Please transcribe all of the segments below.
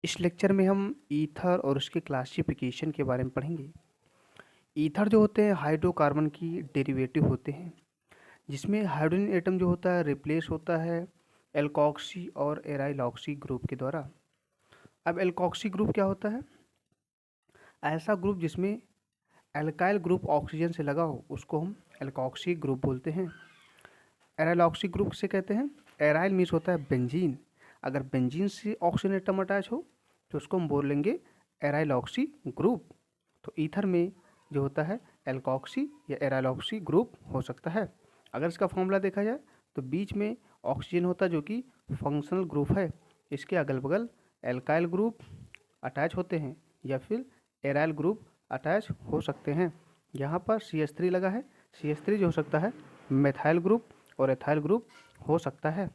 इस लेक्चर में हम ईथर और उसके क्लासिफिकेशन के बारे में पढ़ेंगे। ईथर जो होते हैं हाइड्रोकार्बन की डेरिवेटिव होते हैं, जिसमें हाइड्रोजन एटम जो होता है रिप्लेस होता है एल्कोक्सी और एराइलॉक्सी ग्रुप के द्वारा। अब एल्कोक्सी ग्रुप क्या होता है? ऐसा ग्रुप जिसमें एल्काइल ग्रुप ऑक्सीजन से लगा हो उसको हम एल्कोक्सी ग्रुप बोलते हैं। एराइलॉक्सी ग्रुप से कहते हैं, एराइल मीन्स होता है बेंजीन। अगर बेंजीन से ऑक्सीजन एटम अटैच हो तो उसको हम बोल लेंगे एराइलॉक्सी ग्रुप। तो ईथर में जो होता है एल्कोक्सी या एराइलॉक्सी ग्रुप हो सकता है। अगर इसका फॉर्मूला देखा जाए तो बीच में ऑक्सीजन होता है जो कि फंक्शनल ग्रुप है, इसके अगल बगल एल्काइल ग्रुप अटैच होते हैं या फिर एराइल ग्रुप अटैच हो सकते हैं। यहाँ पर CH3 लगा है, CH3 जो हो सकता है मेथाइल ग्रुप और एथाइल ग्रुप हो सकता है।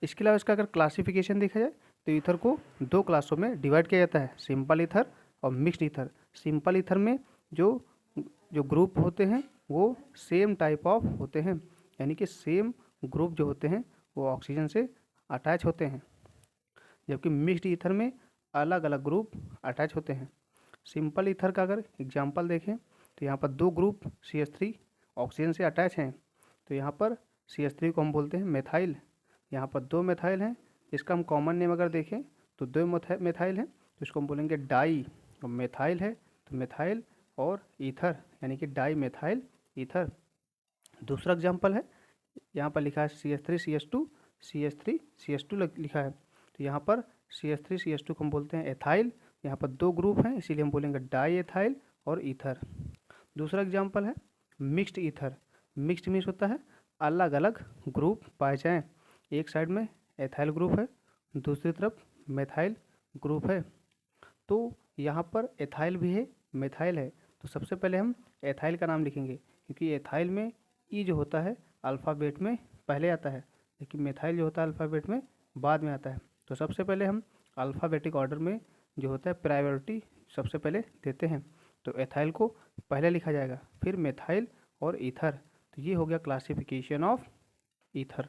इसके अलावा इसका अगर क्लासिफिकेशन देखा जाए तो ईथर को दो क्लासों में डिवाइड किया जाता है, सिंपल ईथर और मिक्स्ड ईथर। सिंपल ईथर में जो जो ग्रुप होते हैं वो सेम टाइप ऑफ होते हैं, यानी कि सेम ग्रुप जो होते हैं वो ऑक्सीजन से अटैच होते हैं, जबकि मिक्स्ड ईथर में अलग अलग ग्रुप अटैच होते हैं। सिंपल ईथर का अगर एग्जांपल देखें तो यहाँ पर दो ग्रुप CH3 ऑक्सीजन से अटैच हैं, तो यहाँ पर CH3 को हम बोलते हैं मेथाइल। यहाँ पर दो मेथाइल हैं, इसका हम कॉमन नेम अगर देखें तो दो मेथाइल हैं, तो इसको हम बोलेंगे डाई। और मेथाइल है तो मेथाइल और ईथर, यानी कि डाई मेथाइल ईथर। दूसरा एग्जाम्पल है, यहाँ पर लिखा है CH3 CH2 CH3 CH2 लिखा है, तो यहाँ पर CH3 CH2 को हम बोलते हैं एथाइल। यहाँ पर दो ग्रुप हैं इसीलिए हम बोलेंगे डाई एथाइल और ईथर। दूसरा एग्जाम्पल है मिक्स्ड ईथर। मिक्स्ड मीन्स होता है अलग अलग ग्रुप पाए जाएँ, एक साइड में एथाइल ग्रुप है, दूसरी तरफ मेथाइल ग्रुप है। तो यहाँ पर एथाइल भी है, मेथाइल है, तो सबसे पहले हम एथाइल का नाम लिखेंगे, क्योंकि एथाइल में ई जो होता है अल्फ़ाबेट में पहले आता है, लेकिन मेथाइल जो होता है अल्फ़ाबेट में बाद में आता है। तो सबसे पहले हम अल्फ़ाबेटिक ऑर्डर में जो होता है प्रायोरिटी सबसे पहले देते हैं, तो एथाइल को पहले लिखा जाएगा, फिर मेथाइल और ईथर। तो ये हो गया क्लासिफिकेशन ऑफ ईथर।